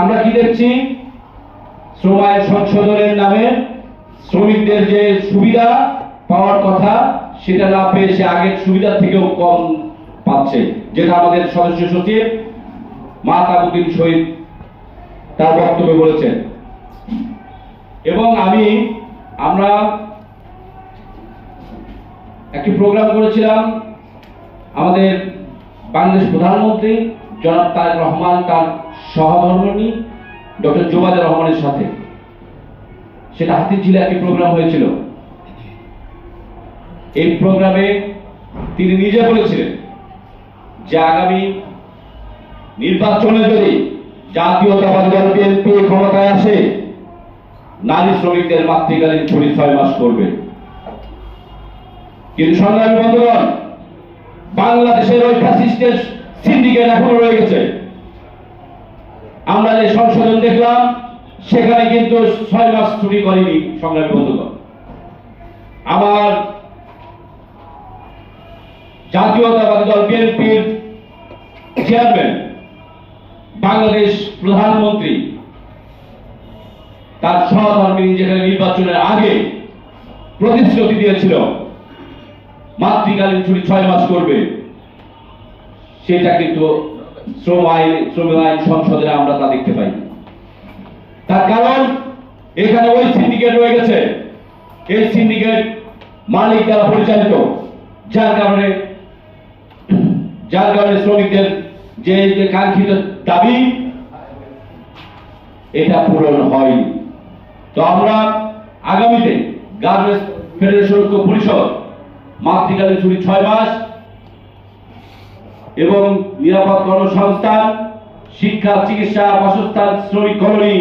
আমরা কি দেখছি, শ্রম আইন সংশোধনের নামে শ্রমিকদের যে সুবিধা পাওয়ার কথা সেটা না পেয়ে সে আগের সুবিধার থেকেও কম পাচ্ছে, যেটা আমাদের সদস্য সচিব মাহতাবুদ্দিন শহীদ তার বক্তব্যে বলেছেন। এবং আমরা একটি প্রোগ্রাম করেছিলাম আমাদের বাংলাদেশ প্রধানমন্ত্রী জনাব তারেক রহমান তার সহধর্মিণী ডক্টর জুবাইদা রহমানের সাথে, সেটা হাতিরঝিলে একটি প্রোগ্রাম হয়েছিল। এই প্রোগ্রামে তিনি নিজে বলেছিলেন যে আগামী নির্বাচনে যদি জাতীয়তাবাদী দল বিএনপি ক্ষমতায় আসে, নারী শ্রমিকদের মাতৃকালীন ছুটি 6 মাস করবে। কিন্তু সংগ্রামী বন্ধুগণ, বাংলাদেশের ওই ফ্যাসিস্টের সিন্ডিকেট এখনো রয়ে গেছে। আমরা যে সংশোধন দেখলাম সেখানে কিন্তু 6 মাস ছুটি করেনি। সংগ্রামী বন্ধুগণ, আমার জাতীয়তাবাদী দল বিএনপির চেয়ারম্যান বাংলাদেশ প্রধানমন্ত্রী তার সহধর্মিণী যেখানে নির্বাচনের আগে প্রতিশ্রুতি দিয়েছিল মাতৃকালীন ছুটি 6 মাস করবে, সেটা কিন্তু শ্রম আইন সংসদে আমরা তা দেখতে পাই। তার কারণ এখানে ওই সিন্ডিকেট রয়ে গেছে। এই সিন্ডিকেট মালিক দ্বারা পরিচালিত, যার কারণে শ্রমিকদের যে কাঙ্ক্ষিত দাবি এটা পূরণ হয়নি। তো আমরা আগামীতে গার্মেন্টস ফেডারেশন ঐক্য পরিষদ মাতৃকালীন ছুটি 6 মাস এবং নিরাপদ কর্মসংস্থান, শিক্ষা, চিকিৎসা, বাসস্থান, শ্রমিক কলোনি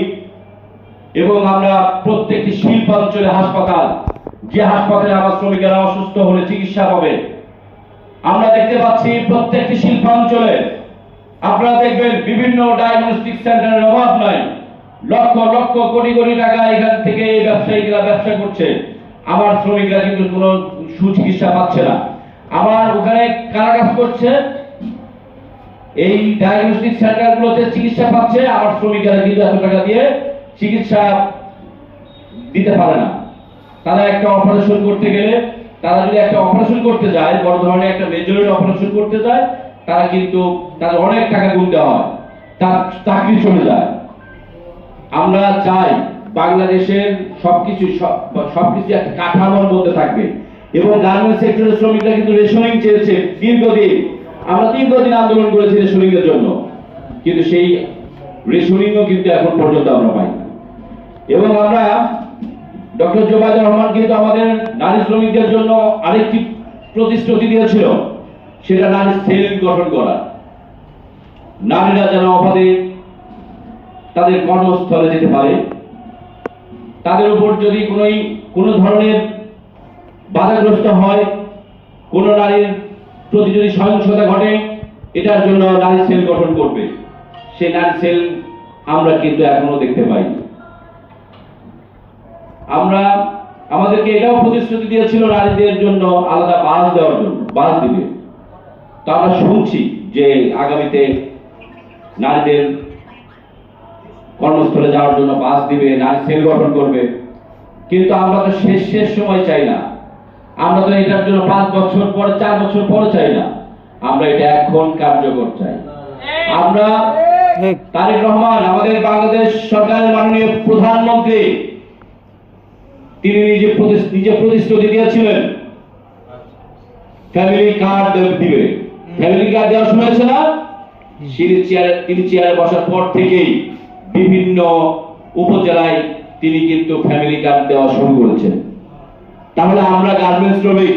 এবং আমরা প্রত্যেকটি শিল্পাঞ্চলে হাসপাতাল, যে হাসপাতালে আমার শ্রমিকেরা অসুস্থ হলে চিকিৎসা পাবে, আমরা দেখতে পাচ্ছি প্রত্যেকটি শিল্পাঞ্চলে আপনারা দেখবেন বিভিন্ন ডায়াগনস্টিক সেন্টারের অভাব নাই। লক্ষ লক্ষ কোটি কোটি টাকা এখান থেকে ব্যবসায়ীরা ব্যবসা করছে, আমার শ্রমিকরা কিন্তু কোনো সুচিকিৎসা পাচ্ছে না। আমার ওখানে কারা কাজ করছে, এই ডায়াগনস্টিক সেন্টারগুলোতে চিকিৎসা পাচ্ছে, আমার শ্রমিকরা কিন্তু এত টাকা দিয়ে চিকিৎসা দিতে পারে না। তারা একটা অপারেশন করতে গেলে, তারা যদি একটা অপারেশন করতে যায়, বড় ধরনের একটা মেজরের অপারেশন করতে যায়, তারা কিন্তু তাদের অনেক টাকা গুনতে হয়, তার চাকরি চলে যায়। আমরা চাই বাংলাদেশের সবকিছু একটা কাঠামোর মধ্যে থাকবে এবং গার্মেন্টস সেক্টরের শ্রমিকরা কিন্তু রেশনিং চেয়েছে দীর্ঘদিন। আমরা দীর্ঘদিন আন্দোলন করেছি রেশনিং এর জন্য, কিন্তু সেই রেশনিংও কিন্তু এখন পর্যন্ত আমরা পাই। এবং আমরা ডক্টর জুবাইদা রহমান কিন্তু আমাদের নারী শ্রমিকদের জন্য আরেকটি প্রতিশ্রুতি দিয়েছিল, সেটা নারী সেল গঠন করা। নারীরা যেন অবাধে তাদের কর্মস্থলে যেতে পারে, তাদের উপর যদি কোনো ধরনের বাধাগ্রস্ত হয়, কোন নারীর প্রতি যদি সহিংসতা ঘটে, এটার জন্য নারী সেল গঠন করবে। সেই নারী সেল আমরা কিন্তু এখনো দেখতে পাইনি। আমাদেরকে এটাও প্রতিশ্রুতি দিয়েছিল নারীদের জন্য আলাদা বাস দেওয়ার জন্য, বাস দিবে। তো আমরা শুনছি যে আগামীতে নারীদের কর্মস্থলে যাওয়ার জন্য বাস দিবে, নারী সেল গঠন করবে। কিন্তু আমরা তো শেষ সময় চাই না, আমরা তো এটার জন্য 5 বছর পর, 4 বছর পর চাই না, আমরা এটা এখন কার্যকর চাই। আমরা তারেক রহমান, আমাদের বাংলাদেশ সরকারের মাননীয় প্রধানমন্ত্রী, তিনি নিজে প্রতিশ্রুতি দিয়েছিলেন ফ্যামিলি কার্ড দিবে। ফ্যামিলি কার্ড দেওয়া শুরু হয়েছে না? তিনি চেয়ারে বসার পর থেকেই বিভিন্ন উপজেলায় তিনি কিন্তু ফ্যামিলি কার্ড দেওয়া শুরু করেছেন। তাহলে আমরা গার্মেন্টস শ্রমিক,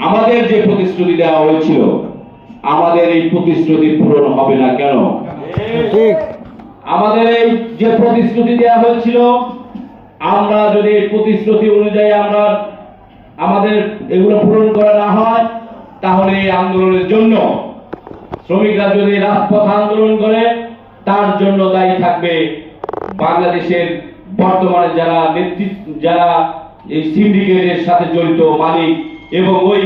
আমাদের যে প্রতিশ্রুতি দেওয়া হয়েছিল, আমাদের এই প্রতিশ্রুতি পূরণ হবে না কেন? আমাদের এই যে প্রতিশ্রুতি দেওয়া হয়েছিল, আমরা যদি এই প্রতিশ্রুতি অনুযায়ী আমাদের এগুলো পূরণ করা না হয়, তাহলে এই আন্দোলনের জন্য শ্রমিকরা যদি রাজপথ আন্দোলন করে, তার জন্য দায়ী থাকবে বাংলাদেশের বর্তমানে যারা এই সিন্ডিকেটের সাথে জড়িত মালিক এবং ওই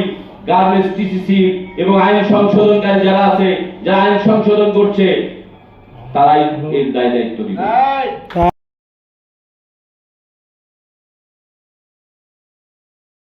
গার্মেন্টস টিসিসি এবং আইন সংশোধনকারী যারা আছে, যারা আইন সংশোধন করছে, তারাই এর দায় দায়িত্ব দিবে।